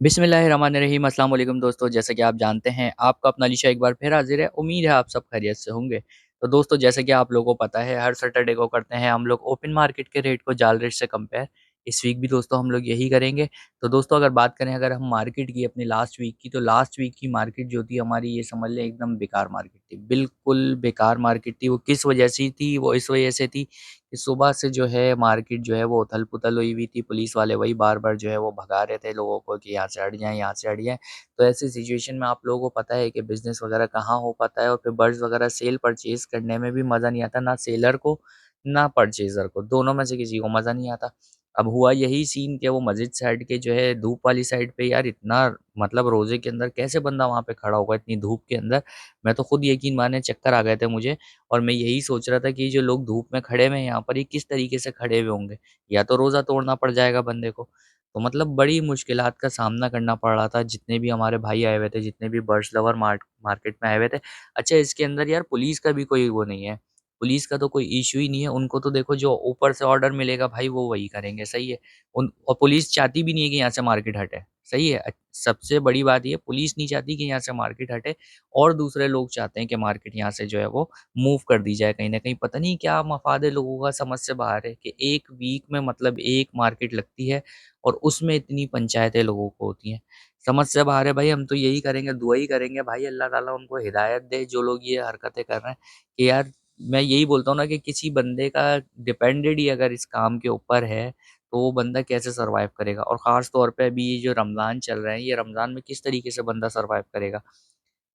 बिस्मिल्लाहिर्रहमानिर्रहीम अस्सलाम वालेकुम दोस्तों। जैसे कि आप जानते हैं आपका अपना अलीशा एक बार फिर हाजिर है। उम्मीद है आप सब खैरियत से होंगे। तो दोस्तों जैसे कि आप लोगों को पता है हर सैटरडे को करते हैं हम लोग ओपन मार्केट के रेट को जाल रेट से कंपेयर। इस वीक भी दोस्तों हम लोग यही करेंगे। तो दोस्तों अगर बात करें अगर हम मार्केट की अपनी लास्ट वीक की, तो लास्ट वीक की मार्केट जो थी हमारी, ये समझ लें एकदम बेकार मार्केट थी, बिल्कुल बेकार मार्केट थी। वो किस वजह से थी? वो इस वजह से थी कि सुबह से जो है मार्केट जो है वो उथल-पुथल हुई हुई थी। पुलिस वाले वही बार-बार जो है वो भगा रहे थे लोगों को कि यहाँ से हट जाएँ, यहाँ से हट जाएँ। तो ऐसी सिचुएशन में आप लोगों को पता है कि बिज़नेस वगैरह कहाँ हो पाता है, और फिर बर्ड्स वगैरह सेल परचेज़ करने में भी मज़ा नहीं आता, ना सेलर को, ना परचेज़र को, दोनों में से किसी को मज़ा नहीं आता। अब हुआ यही सीन कि वो मस्जिद साइड के जो है धूप वाली साइड पे, यार इतना मतलब रोज़े के अंदर कैसे बंदा वहाँ पे खड़ा होगा इतनी धूप के अंदर? मैं तो खुद यकीन माने चक्कर आ गए थे मुझे। और मैं यही सोच रहा था कि जो लोग धूप में खड़े हुए हैं यहाँ पर, ये किस तरीके से खड़े हुए होंगे? या तो रोज़ा तोड़ना पड़ जाएगा बंदे को। तो मतलब बड़ी मुश्किलात का सामना करना पड़ रहा था, जितने भी हमारे भाई आए हुए थे, जितने भी बर्ड्स लवर मार्केट में आए हुए थे। अच्छा, इसके अंदर यार पुलिस का भी कोई वो नहीं है, पुलिस का तो कोई इश्यू ही नहीं है, उनको तो देखो जो ऊपर से ऑर्डर मिलेगा भाई वो वही करेंगे, सही है। उन और पुलिस चाहती भी नहीं है कि यहाँ से मार्केट हटे, सही है। सबसे बड़ी बात ये, पुलिस नहीं चाहती कि यहाँ से मार्केट हटे, और दूसरे लोग चाहते हैं कि मार्केट यहाँ से जो है वो मूव कर दी जाए कहीं न कहीं। पता नहीं क्या मफ़ाद है लोगों का, समझ से बाहर है कि 1 वीक में मतलब 1 मार्केट लगती है और उसमें इतनी पंचायतें लोगों को होती हैं। समझ से बाहर है भाई। हम तो यही करेंगे, दुआ ही करेंगे भाई अल्लाह ताला उनको हिदायत दे जो लोग ये हरकतें कर रहे हैं। कि यार मैं यही बोलता हूँ ना कि किसी बंदे का डिपेंडेड ही अगर इस काम के ऊपर है, तो वो बंदा कैसे सर्वाइव करेगा? और ख़ास तौर पे अभी ये जो रमज़ान चल रहे हैं, ये रमज़ान में किस तरीके से बंदा सर्वाइव करेगा?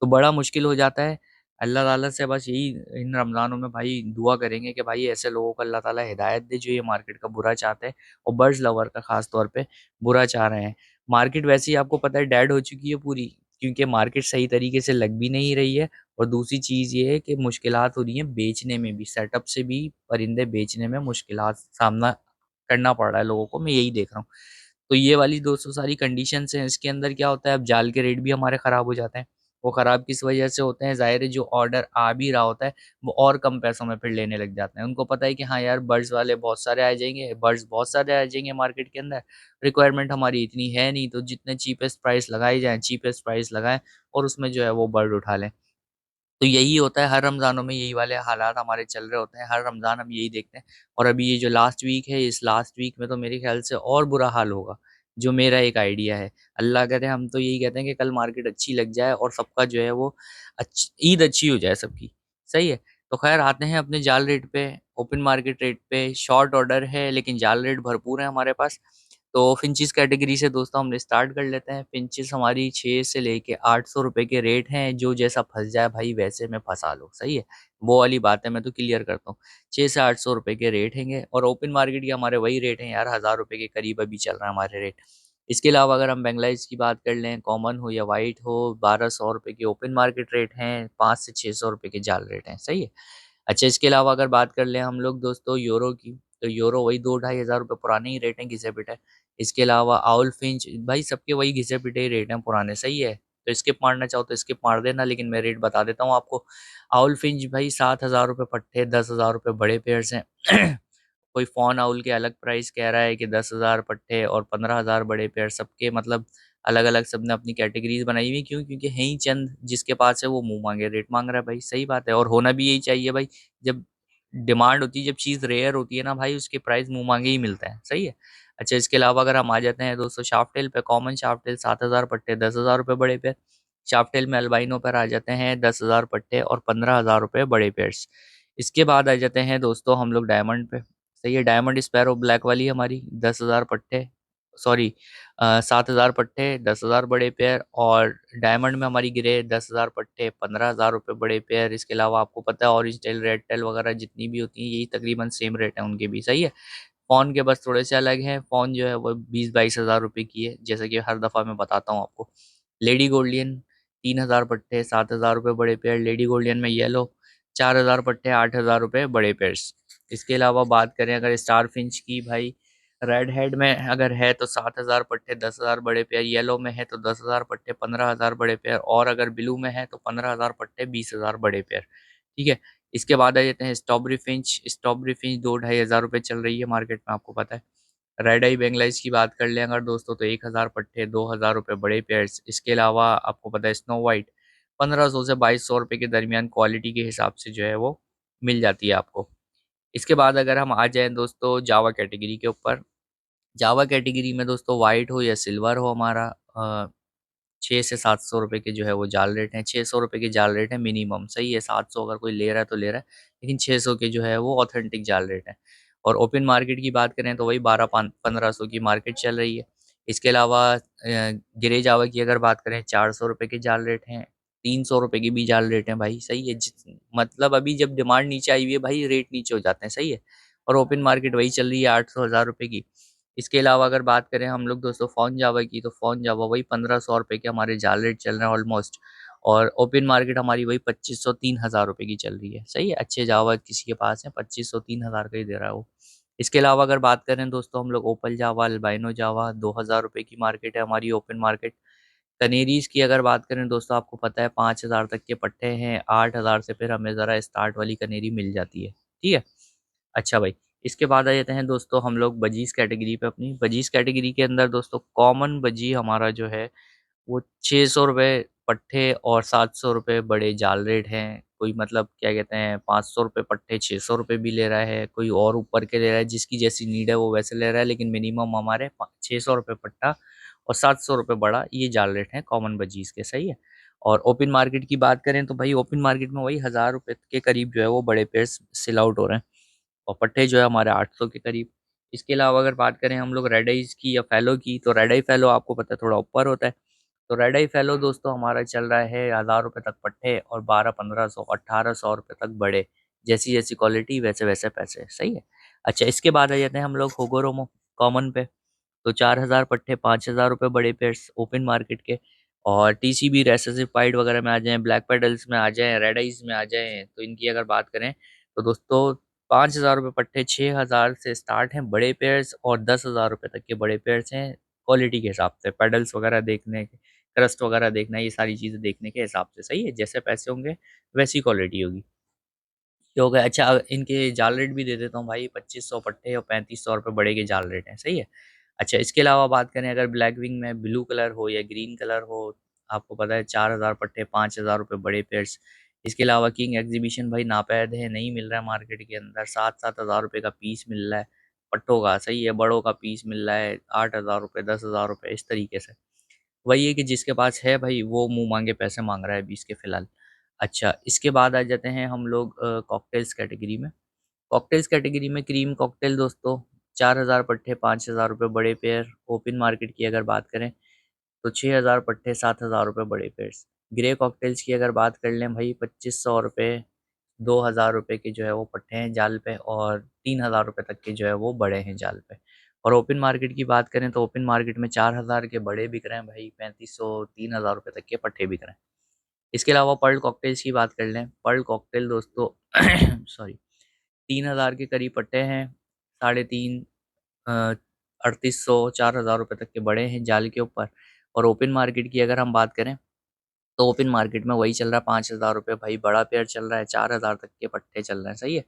तो बड़ा मुश्किल हो जाता है। अल्लाह ताला से बस यही इन रमज़ानों में भाई दुआ करेंगे कि भाई ऐसे लोगों को अल्लाह ताला हिदायत दे जो ये मार्केट का बुरा चाहते हैं, और बर्ड्स लवर का ख़ास तौर पे बुरा चाह रहे हैं। मार्केट वैसे ही आपको पता है डेड हो चुकी है पूरी, क्योंकि मार्केट सही तरीके से लग भी नहीं रही है। और दूसरी चीज़ ये है कि मुश्किलात हो रही हैं बेचने में भी, सेटअप से भी परिंदे बेचने में मुश्किलात सामना करना पड़ रहा है लोगों को, मैं यही देख रहा हूँ। तो ये वाली दोस्तों सारी कंडीशंस हैं। इसके अंदर क्या होता है, अब जाल के रेट भी हमारे ख़राब हो जाते हैं। वो ख़राब किस वजह से होते हैं? ज़ाहिर है जो ऑर्डर आ भी रहा होता है, वो और कम पैसों में फिर लेने लग जाते हैं। उनको पता है कि हाँ यार बर्ड्स वाले बहुत सारे आ जाएँगे, बर्ड्स बहुत सारे आ जाएँगे मार्केट के अंदर, रिक्वायरमेंट हमारी इतनी है नहीं, तो जितने चीपेस्ट प्राइस लगाई जाएँ, चीपेस्ट प्राइस लगाएँ और उसमें जो है वो बर्ड उठा लें। तो यही होता है हर रमज़ानों में, यही वाले हालात हमारे चल रहे होते हैं। हर रमज़ान हम यही देखते हैं। और अभी ये जो लास्ट वीक है, इस लास्ट वीक में तो मेरे ख़्याल से और बुरा हाल होगा, जो मेरा एक आइडिया है। अल्लाह करे, हम तो यही कहते हैं कि कल मार्केट अच्छी लग जाए और सबका जो है वो ईद अच्छी हो जाए सबकी, सही है। तो ख़ैर आते हैं अपने जाल रेट पे, ओपन मार्केट रेट पे। शॉर्ट ऑर्डर है लेकिन जाल रेट भरपूर है हमारे पास। तो फिंचेस कैटेगरी से दोस्तों हम स्टार्ट कर लेते हैं। फिंचेस हमारी 6 से लेके 800 रुपए के रेट हैं, जो जैसा फँस जाए भाई वैसे में फँसा लो, सही है? वो वाली बात है, मैं तो क्लियर करता हूँ। 6 से 800 रुपए के रेट हैंगे, और ओपन मार्केट के हमारे वही रेट हैं यार, 1000 रुपए के करीब अभी चल रहा है हमारे रेट। इसके अलावा अगर हम बेंगलाइज़ की बात कर लें, कॉमन हो या व्हाइट हो, 1200 रुपए के ओपन मार्केट रेट हैं, 5 से 600 रुपए के जाल रेट हैं, सही है? अच्छा, इसके अलावा अगर बात कर लें हम लोग दोस्तों यूरो की, तो यूरो वही 2 ढाई हज़ार रुपए पुराने ही रेट हैं घिसे-पिटे। इसके अलावा आउल फिंच, भाई सबके वही घिसे-पिटे ही रेट हैं पुराने, सही है? तो स्किप मारना चाहो तो स्किप मार देना, लेकिन मैं रेट बता देता हूँ आपको। आउल फिंच भाई 7,000 रुपए पट्टे, 10,000 रुपए बड़े पेयर्स हैं। कोई फ़ॉन आउल के अलग प्राइस कह रहा है कि 10,000 पट्टे और 15,000 बड़े पेयर, सबके मतलब अलग-अलग सबने अपनी कैटेगरीज़ बनाई हुई हैं। क्यों? क्योंकि हैं ही चंद, जिसके पास है वो मुँह मांगे रेट माँग रहा है भाई, सही बात है, और होना भी यही चाहिए भाई। जब डिमांड होती है, जब चीज़ रेयर होती है ना भाई, उसके प्राइस मुँह मांगे ही मिलते हैं, सही है। अच्छा, इसके अलावा अगर हम आ जाते हैं दोस्तों शाफ्ट टेल पे, कॉमन शाफ्ट टेल 7,000 पट्टे, 10,000 रुपए बड़े पेयर। शाफ्ट टेल में अल्बाइनो पर आ जाते हैं 10,000 पट्टे और 15,000 रुपए बड़े पेयर्स। इसके बाद आ जाते हैं दोस्तों हम लोग डायमंड पे। सही है, डायमंड स्पैरो ब्लैक वाली हमारी 10,000 पट्टे, सॉरी 7,000 पट्टे, 10,000 बड़े पेयर। और डायमंड में हमारी गिरे 10,000 पट्टे, 15,000 रुपए बड़े पेयर। इसके अलावा आपको पता है ऑरेंज टेल, रेड टेल वगैरह जितनी भी होती हैं, यही तकरीबन सेम रेट है उनके भी, सही है। फ़ोन के बस थोड़े से अलग हैं। फ़ोन जो है वो 20-22 हज़ार रुपए की है, जैसा कि हर दफ़ा मैं बताता हूँ आपको। लेडी गोल्डियन 3,000 पट्टे, 7,000 रुपए बड़े पेयर। लेडी गोल्डियन में येलो 4,000 पट्टे, 8,000 रुपए बड़े पेयर्स। इसके अलावा बात करें अगर स्टार फिंच की, भाई रेड हेड में अगर है तो 7,000 पट्टे, 10,000 बड़े पेयर। येलो में है तो 10,000 पट्टे, 15,000 बड़े पेयर। और अगर ब्लू में है तो 15,000 पट्टे, 20,000 बड़े पेयर। ठीक है। इसके बाद आ जाते हैं स्ट्रॉबेरी फिंच। स्ट्रॉबेरी फिंच 2 ढाई हज़ार रुपए चल रही है मार्केट में, आपको पता है। रेड आई बेंगलाइज की बात कर लें अगर दोस्तों तो 1000 पट्टे 2000 रुपये बड़े पेयर्स। इसके अलावा आपको पता है स्नो वाइट 1500 से 2200 रुपये के दरमियान क्वालिटी के हिसाब से जो है वो मिल जाती है आपको। इसके बाद अगर हम आ जाएं दोस्तों जावा कैटेगरी के ऊपर, जावा कैटेगरी में दोस्तों वाइट हो या सिल्वर हो हमारा 600 से 700 रुपये के जो है वो जाल रेट हैं। 600 रुपये के जाल रेट है मिनिमम, सही है। 700 अगर कोई ले रहा है तो ले रहा है, लेकिन 600 के जो है वो ऑथेंटिक जाल रेट है। और ओपन मार्केट की बात करें तो वही 12-1500 की मार्केट चल रही है। इसके अलावा ग्रे जावा की अगर बात करें 400 रुपये के जाल रेट हैं, 300 रुपये की भी जाल रेट है भाई, सही है। मतलब अभी जब डिमांड नीचे आई हुई है भाई रेट नीचे हो जाते हैं, सही है। और ओपन मार्केट वही चल रही है 800 1000 रुपये की। इसके अलावा अगर बात करें हम लोग दोस्तों फ़ॉन जावा की, तो फ़ॉन जावा वही 1500 रुपये के हमारे जाल रेट चल रहे हैं ऑलमोस्ट। और ओपन मार्केट हमारी वही 2500 3000 रुपये की चल रही है, सही है। अच्छे जावा किसी के पास है 2500 3000 का ही दे रहा है वो। इसके अलावा अगर बात करें दोस्तों हम लोग ओपल जावा अल्बाइनो जावा 2000 रुपये की मार्केट है हमारी ओपन मार्केट। कनेरीज की अगर बात करें दोस्तों आपको पता है 5000 तक के पट्टे हैं, 8000 से फिर हमें ज़रा स्टार्ट वाली कनेरी मिल जाती है, ठीक है। अच्छा भाई, इसके बाद आ जाते हैं दोस्तों हम लोग बजीज़ कैटेगरी पे अपनी। बजीज़ कैटेगरी के अंदर दोस्तों कॉमन बजी हमारा जो है वो 600 रुपये पट्टे और 700 रुपये बड़े जाल रेट हैं। कोई मतलब क्या कहते हैं 500 रुपये पट्टे 600 रुपये भी ले रहा है, कोई और ऊपर के ले रहा है, जिसकी जैसी नीड है वो वैसे ले रहा है, लेकिन मिनिमम हमारे 600 रुपये पट्टा और 700 रुपये बड़ा ये जाल रेट हैं कॉमन बजीज़ के, सही है। और ओपन मार्केट की बात करें तो भाई ओपन मार्केट में वही 1000 रुपये के करीब जो है वो बड़े पेड़ सेल आउट हो रहे हैं, और पट्टे जो है हमारे 800 के करीब। इसके अलावा अगर बात करें हम लोग रेड आइज़ की या फैलो की, तो रेड आई फैलो आपको पता है थोड़ा ऊपर होता है। तो रेड आई फैलो दोस्तों हमारा चल रहा है 1000 रुपये तक पट्टे और 1200 1500 1800 रुपये तक बड़े। जैसी जैसी क्वालिटी वैसे वैसे पैसे, सही है। अच्छा, इसके बाद आ जाते हैं हम लोग होगोरोमो कॉमन पे। तो 4000 पट्टे 5000 रुपये बड़े पेयर्स ओपन मार्केट के। और टीसीबी रेसिसिफाइड वगैरह में आ जाएँ, ब्लैक पेडल्स में आ जाएँ, रेड आइज़ में आ जाएँ, तो इनकी अगर बात करें तो दोस्तों 5000 रुपये पट्टे 6000 से स्टार्ट हैं बड़े पेयर्स, और 10,000 रुपये तक के बड़े पेयर्स हैं क्वालिटी के हिसाब से। पेडल्स वगैरह देखने के, क्रस्ट वगैरह देखना, ये सारी चीज़ें देखने के हिसाब से, सही है। जैसे पैसे होंगे वैसी क्वालिटी होगी। ये हो गया। अच्छा, इनके जाल रेट भी दे देता हूँ भाई, 2500 पट्टे और 3500 रुपये बड़े के जाल रेट हैं, सही है। अच्छा, इसके अलावा बात करें अगर ब्लैक विंग में ब्लू कलर हो या ग्रीन कलर हो, आपको पता है 4000 पट्टे 5000 रुपये बड़े पेयर्स। इसके अलावा किंग एग्जीबिशन भाई नापैद है, नहीं मिल रहा है मार्केट के अंदर, 7-7 हज़ार रुपये का पीस मिल रहा है पट्टों का, सही है। बड़ों का पीस मिल रहा है 8000 रुपये 10,000 रुपये, इस तरीके से। वही है कि जिसके पास है भाई वो मुंह मांगे पैसे मांग रहा है अभी इसके फिलहाल। अच्छा, इसके बाद आ जाते हैं हम लोग कॉकटेल्स कैटेगरी में। कॉकटेल्स कैटेगरी में क्रीम कॉकटेल दोस्तों 4000 पट्टे 5000 रुपये बड़े पेयर। ओपन मार्केट की अगर बात करें तो 6000 पट्टे 7000 रुपये बड़े पेयर्स। ग्रे कॉकटेल्स की अगर बात कर लें भाई 2500 रुपये 2000 रुपये के जो है वो पट्टे हैं जाल पे, और 3000 रुपये तक के जो है वो बड़े हैं जाल पे। और ओपन मार्केट की बात करें तो ओपन मार्केट में 4000 के बड़े बिक रहे हैं भाई, 3500 3000 रुपये तक के पट्टे बिक रहे हैं। इसके अलावा पर्ल कॉकटेल्स की बात कर लें, पर्ल कॉकटेल दोस्तों सॉरी 3000 के करीब पट्टे हैं, 3.5 3800 4000 रुपये तक के बड़े हैं जाल के ऊपर। और ओपन मार्केट की अगर हम बात करें तो ओपन मार्केट में वही चल रहा है 5000 रुपये भाई बड़ा पेयर चल रहा है, 4000 तक के पट्टे चल रहे हैं, सही है।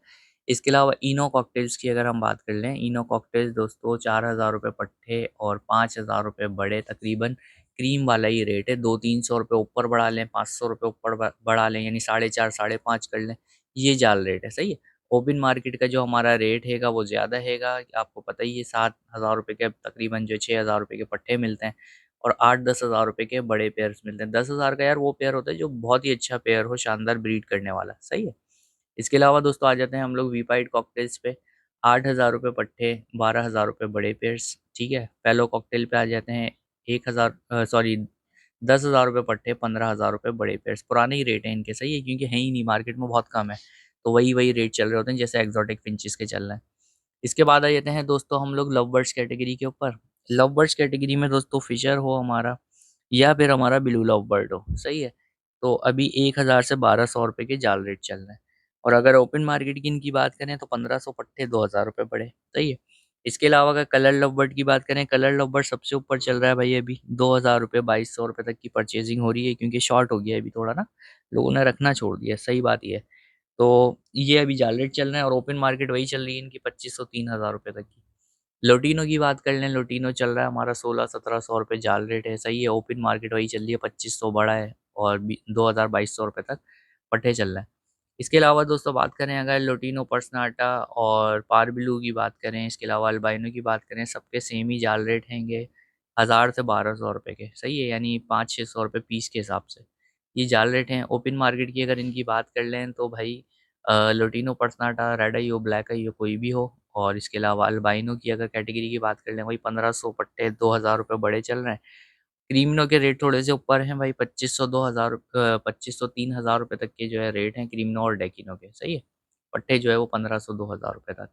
इसके अलावा इनो कॉकटेल्स की अगर हम बात कर लें, इनो कॉकटेल्स दोस्तों 4000 रुपये पट्टे और 5000 रुपये बड़े, तकरीबन क्रीम वाला ही रेट है। 200-300 रुपये ऊपर बढ़ा लें, 500 रुपये ऊपर बढ़ा लें, यानी 4.5 5.5 कर लें, ये जाल रेट है, सही है। ओपन मार्केट का जो हमारा रेट हैगा वो ज़्यादा हैगा, आपको पता ही है 7,000 रुपये के तकरीबन जो 6,000 रुपये के पट्टे मिलते हैं, और 8-10 हज़ार रुपये के बड़े पेयर्स मिलते हैं। 10,000 का यार वो पेयर होता है जो बहुत ही अच्छा पेयर हो, शानदार ब्रीड करने वाला, सही है। इसके अलावा दोस्तों आ जाते हैं हम लोग वीपाइड कॉकटेल्स पे। 8,000 रुपये पट्टे 12,000 रुपये बड़े पेयर्स, ठीक है। फेलो कॉकटेल पे आ जाते हैं 1,000 सॉरी 10,000 रुपये पट्टे 15,000 रुपये बड़े पेयर्स। पुराने ही रेट हैं इनके, सही है, क्योंकि है ही नहीं मार्केट में, बहुत कम है, तो वही वही रेट चल रहे होते हैं जैसे एक्जॉटिक फिंचेस के चल रहे हैं। इसके बाद आ जाते हैं दोस्तों हम लोग लव बर्ड्स कैटेगरी के ऊपर। लव बर्ड्स कैटेगरी में दोस्तों फिशर हो हमारा, या फिर हमारा ब्लू लव बर्ड हो, सही है। तो अभी 1000 से 1200 रुपये के जाल रेट चल रहे हैं। और अगर ओपन मार्केट की इनकी बात करें तो 1500 पट्टे 2000 रुपये पड़े, सही है। इसके अलावा अगर कलर लव बर्ड की बात करें, कलर लव बर्ड सबसे ऊपर चल रहा है भाई, अभी 2000 रुपये 2200 रुपये तक की परचेजिंग हो रही है, क्योंकि शॉर्ट हो गया है अभी थोड़ा ना, लोगों ने रखना छोड़ दिया, सही बात ये है। तो ये अभी जाल रेट चल रहे हैं, और ओपन मार्केट वही चल रही है इनकी 2500 3000 रुपये तक की। लोटिनो की बात कर लें, लोटिनो चल रहा है हमारा 1600-1700 रुपये जाल रेट है, सही है। ओपन मार्केट वही चल रही है 2500 बड़ा है और 2200 रुपये तक पट्टे चल रहे हैं। इसके अलावा दोस्तों बात करें अगर लोटिनो, पर्सनाटा और पारब्लू की बात करें, इसके अलावा अल्बाइनो की बात करें, सबके सेम ही जाल रेट हैंगे 1000 से 1200 रुपये के, सही है, यानी 500-600 रुपये पीस के हिसाब से ये जाल रेट हैं। ओपन मार्केट की अगर इनकी बात कर लें तो भाई लोटिनो, पर्सनाटा, रेड आई हो, ब्लैक आई हो, कोई भी हो, और इसके अलावा अल्बाइनो की अगर कैटेगरी की बात कर लें वही 1500 पट्टे 2000 रुपये बड़े चल रहे हैं। क्रीमिनो के रेट थोड़े से ऊपर हैं भाई, 2500 2000 2500 3000 रुपये तक के जो है रेट हैं क्रीमिनो और डेकिनो के, सही है। पट्टे जो है वो 1500 2000 रुपये तक।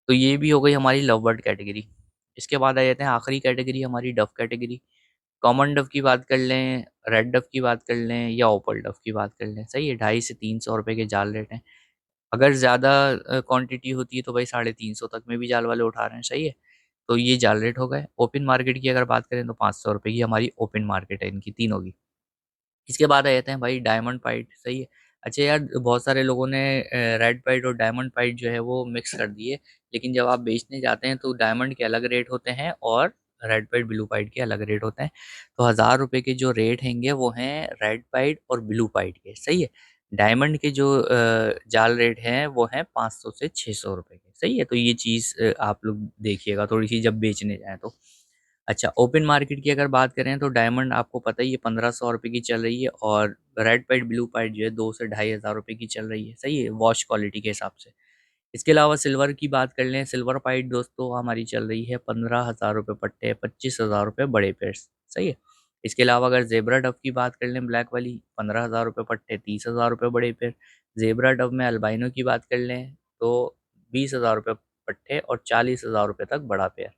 तो ये भी हो गई हमारी लव बर्ड कैटेगरी। इसके बाद आ जाते हैं आखिरी कैटेगरी हमारी डव कैटेगरी। कॉमन डव की बात कर लें, रेड डव की बात कर लें या ओपल डव की बात कर लें, सही है, 250 से 300 रुपये के जाल रेट हैं। अगर ज़्यादा क्वांटिटी होती है तो भाई 350 तक में भी जाल वाले उठा रहे हैं, सही है। तो ये जाल रेट हो गए। ओपन मार्केट की अगर बात करें तो 500 रुपये की हमारी ओपन मार्केट है इनकी तीनों की। इसके बाद आ जाते हैं भाई डायमंड पाइट, सही है। अच्छा यार, बहुत सारे लोगों ने रेड पाइट और डायमंड पाइट जो है वो मिक्स कर दिए, लेकिन जब आप बेचने जाते हैं तो डायमंड के अलग रेट होते हैं और रेड पाइट ब्लू पाइट के अलग रेट होते हैं। तो 1000 रुपये के जो रेट हैंगे वो हैं रेड पाइट और ब्लू पाइट के, सही है। डायमंड के जो जाल रेट हैं वो हैं 500 से 600 रुपये के, सही है। तो ये चीज़ आप लोग देखिएगा थोड़ी सी जब बेचने जाएँ तो। अच्छा, ओपन मार्केट की अगर बात करें तो डायमंड आपको पता ही है 1500 रुपये की चल रही है और रेड पाइट ब्लू पाइट जो है 2 से 2500 रुपये की चल रही है, सही है, वॉश क्वालिटी के हिसाब से। इसके अलावा सिल्वर की बात कर लें, सिल्वर पाइट दोस्तों हमारी चल रही है 15,000 रुपये पट्टे, 25,000 रुपये बड़े पेयर्स, सही है। इसके अलावा अगर ज़ेब्रा डव की बात कर लें ब्लैक वाली, 15,000 रुपये पट्टे, 30,000 रुपये बड़े पेयर। ज़ेब्रा डव में अल्बाइनो की बात कर लें तो 20,000 रुपये पट्टे और 40,000 रुपये तक बड़ा पेयर।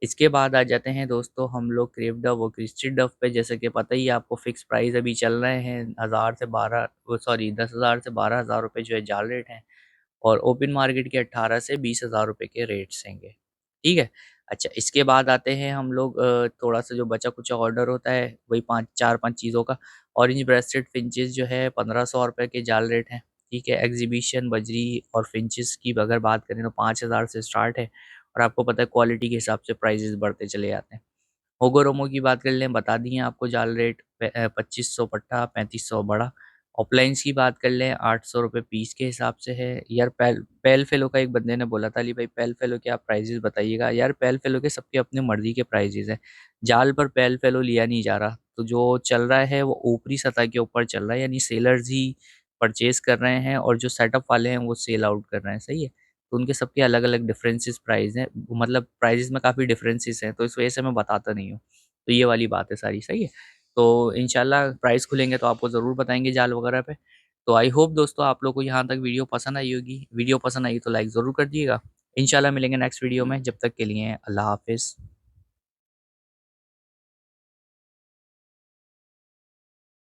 इसके बाद आ जाते हैं दोस्तों हम लोग क्रेप डव और क्रिस्टल डव पे, जैसे कि पता ही है आपको फिक्स प्राइस अभी चल रहे हैं 1000 से 12 वो सॉरी 10,000 से 12,000 रुपये जो है जाल रेट हैं और ओपन मार्केट के 18 से 20,000 रुपये के रेट्स हैंगे, ठीक है। अच्छा, इसके बाद आते हैं हम लोग थोड़ा सा जो बचा कुचा ऑर्डर होता है वही 5 चीज़ों का। ऑरेंज ब्रेस्टेड फिंचेस जो है 1500 रुपये के जाल रेट हैं, ठीक है। एग्जीबिशन बजरी और फिंचेस की अगर बात करें तो 5000 से स्टार्ट है और आपको पता है क्वालिटी के हिसाब से प्राइजेस बढ़ते चले जाते हैं। होगोरोमो की बात कर लें, बता दिए आपको जाल रेट 2500 पट्टा, 3500 बड़ा। ऑफलाइंस की बात कर लें 800 रुपये पीस के हिसाब से है। यार पेल फेलो का एक बंदे ने बोला था, अली भाई पेल फेलो के आप प्राइजेस बताइएगा। यार पेल फेलो के सबके अपने मर्जी के प्राइजेस हैं, जाल पर पेल फेलो लिया नहीं जा रहा। तो जो चल रहा है वो ऊपरी सतह के ऊपर चल रहा है, यानी सेलर्स ही परचेज कर रहे हैं और जो सेटअप वाले हैं वो सेल आउट कर रहे हैं, सही है। तो उनके सबके अलग-अलग डिफरेंसेस प्राइस हैं, मतलब प्राइसेस में काफ़ी डिफरेंसेस हैं, तो इस वजह से मैं बताता नहीं हूँ। तो ये वाली बात है सारी, सही है। तो इंशाल्लाह प्राइस खुलेंगे तो आपको ज़रूर बताएँगे जाल वगैरह पे। तो आई होप दोस्तों आप लोग को यहाँ तक वीडियो पसंद आई होगी। वीडियो पसंद आई तो लाइक ज़रूर कर दिएगा। इंशाल्लाह मिलेंगे नेक्स्ट वीडियो में, जब तक के लिए अल्लाह हाफ़िज़।